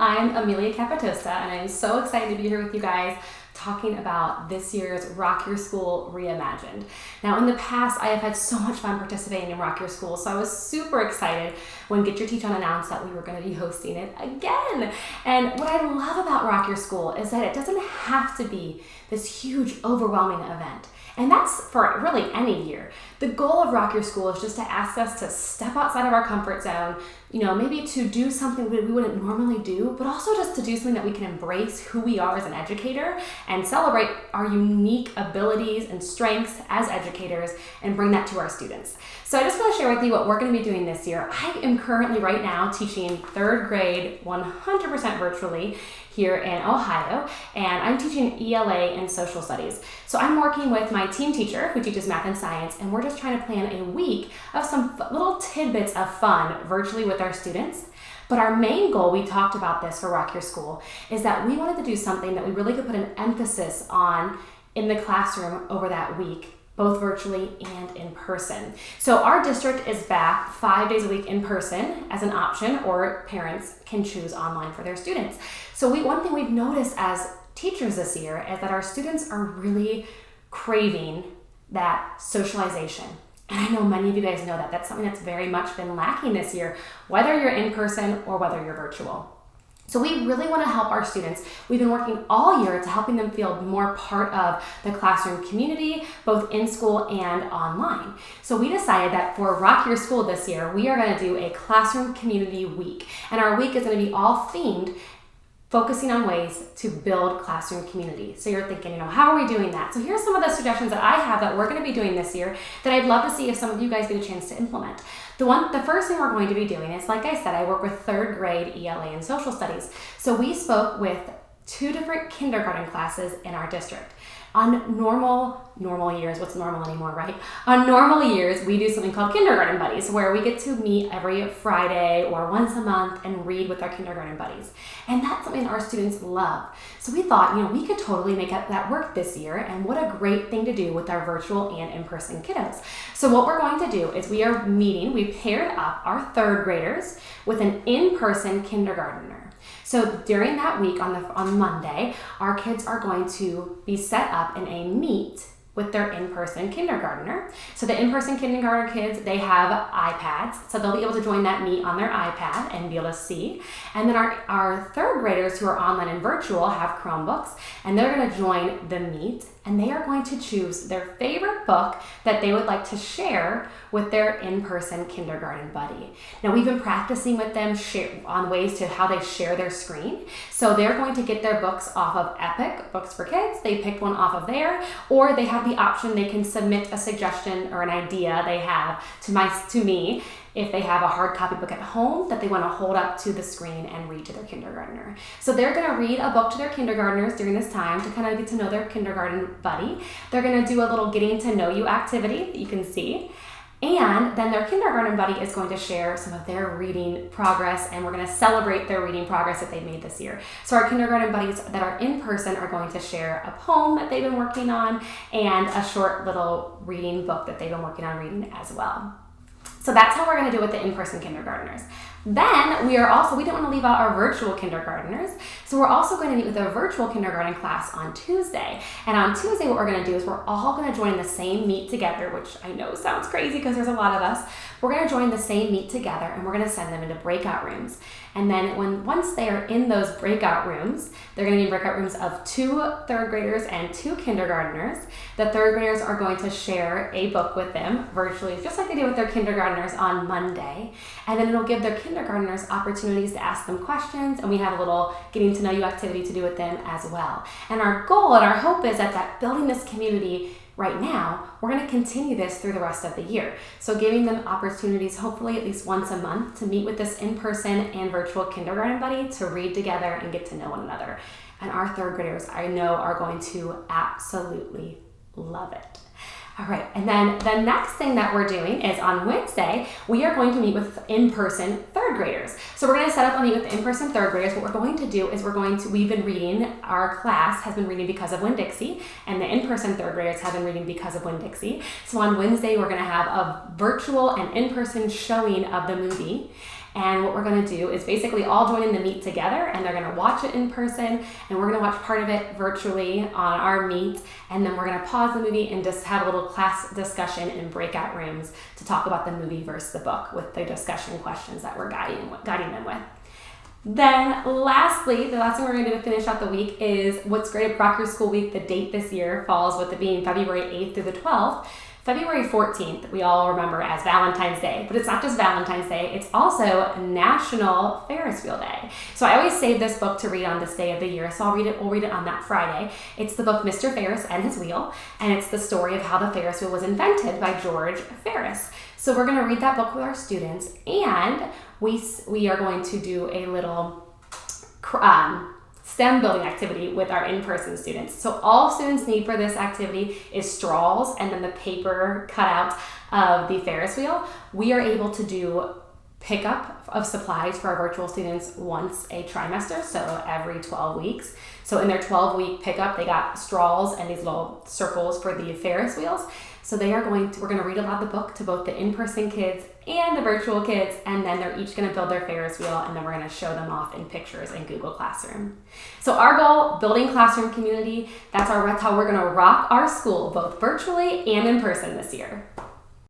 I'm Amelia Capitosta, and I'm so excited to be here with you guys talking about this year's Rock Your School Reimagined. Now, in the past, I have had so much fun participating in Rock Your School, so I was super excited when Get Your Teach On announced that we were going to be hosting it again. And what I love about Rock Your School is that it doesn't have to be this huge, overwhelming event. And that's for really any year. The goal of Rock Your School is just to ask us to step outside of our comfort zone, maybe to do something we wouldn't normally do, but also just to do something that we can embrace who we are as an educator and celebrate our unique abilities and strengths as educators and bring that to our students. So I just want to share with you what we're going to be doing this year. I am currently right now teaching third grade 100% virtually here in Ohio, and I'm teaching ELA and social studies. So I'm working with my team teacher who teaches math and science, and we're just trying to plan a week of some little tidbits of fun virtually with our students. But our main goal, we talked about this for Rock Your School, is that we wanted to do something that we really could put an emphasis on in the classroom over that week, both virtually and in person. So our district is back 5 days a week in person as an option, or parents can choose online for their students. So one thing we've noticed as teachers this year is that our students are really craving that socialization. And I know many of you guys know that. That's something that's very much been lacking this year, whether you're in person or whether you're virtual. So we really want to help our students. We've been working all year to helping them feel more part of the classroom community, both in school and online. So we decided that for Rock Your School this year, we are going to do a classroom community week. And our week is going to be all themed, focusing on ways to build classroom community. So you're thinking, how are we doing that? So here's some of the suggestions that I have that we're going to be doing this year that I'd love to see if some of you guys get a chance to implement. The first thing we're going to be doing is, like I said, I work with third grade ELA and social studies. So we spoke with 2 different kindergarten classes in our district. On normal years, what's normal anymore, right? On normal years, we do something called Kindergarten Buddies, where we get to meet every Friday or once a month and read with our kindergarten buddies. And that's something our students love. So we thought, we could totally make that work this year, and what a great thing to do with our virtual and in-person kiddos. So what we're going to do is we paired up our third graders with an in-person kindergartner. So during that week on Monday, our kids are going to be set up in a meet with their in-person kindergartner. So the in-person kindergarten kids, they have iPads, so they'll be able to join that meet on their iPad and be able to see. And then our third graders who are online and virtual have Chromebooks, and they're going to join the meet, and they are going to choose their favorite book that they would like to share with their in-person kindergarten buddy. Now, we've been practicing with them on ways to how they share their screen. So they're going to get their books off of Epic, Books for Kids. They picked one off of there, or they have the option, they can submit a suggestion or an idea they have to me if they have a hard copy book at home that they want to hold up to the screen and read to their kindergartner. So they're going to read a book to their kindergartners during this time to kind of get to know their kindergarten buddy. They're going to do a little getting to know you activity that you can see. And then their kindergarten buddy is going to share some of their reading progress, and we're going to celebrate their reading progress that they've made this year. So our kindergarten buddies that are in person are going to share a poem that they've been working on and a short little reading book that they've been working on reading as well. So that's how we're going to do it with the in-person kindergartners. Then we didn't want to leave out our virtual kindergartners, so we're also going to meet with a virtual kindergarten class on Tuesday. And on Tuesday, what we're going to do is we're all going to join the same meet together, which I know sounds crazy because there's a lot of us. We're going to join the same meet together, and we're going to send them into breakout rooms. And then once they are in those breakout rooms, they're going to be in breakout rooms of 2 third graders and 2 kindergartners. The third graders are going to share a book with them virtually, just like they did with their kindergartners on Monday. And then it'll give their kindergartners opportunities to ask them questions, and we have a little getting to know you activity to do with them as well. And our goal and our hope is that building this community right now, we're going to continue this through the rest of the year. So giving them opportunities, hopefully at least once a month, to meet with this in-person and virtual kindergarten buddy to read together and get to know one another. And our third graders, I know, are going to absolutely love it. All right, and then the next thing that we're doing is on Wednesday, we are going to meet with in-person third graders. So we're going to set up a meet with the in-person third graders. What we're going to do is we've been reading, our class has been reading Because of Winn-Dixie, and the in-person third graders have been reading Because of Winn-Dixie. So on Wednesday, we're going to have a virtual and in-person showing of the movie. And what we're going to do is basically all join in the Meet together, and they're going to watch it in person, and we're going to watch part of it virtually on our Meet, and then we're going to pause the movie and just have a little class discussion in breakout rooms to talk about the movie versus the book with the discussion questions that we're guiding them with. Then lastly, the last thing we're going to do to finish out the week is what's great at Rock Your School Week. The date this year falls with it being February 8th through the 12th. February 14th, we all remember as Valentine's Day, but it's not just Valentine's Day, it's also National Ferris Wheel Day. So I always save this book to read on this day of the year, so we'll read it on that Friday. It's the book Mr. Ferris and His Wheel, and it's the story of how the Ferris wheel was invented by George Ferris. So we're going to read that book with our students, and we are going to do a little STEM building activity with our in-person students. So all students need for this activity is straws and then the paper cutout of the Ferris wheel. We are able to do pickup of supplies for our virtual students once a trimester, so every 12 weeks. So in their 12-week pickup, they got straws and these little circles for the Ferris wheels. So we're going to read aloud the book to both the in-person kids and the virtual kids, and then they're each going to build their Ferris wheel, and then we're going to show them off in pictures in Google Classroom. So our goal, building classroom community, that's how we're going to rock our school, both virtually and in person this year.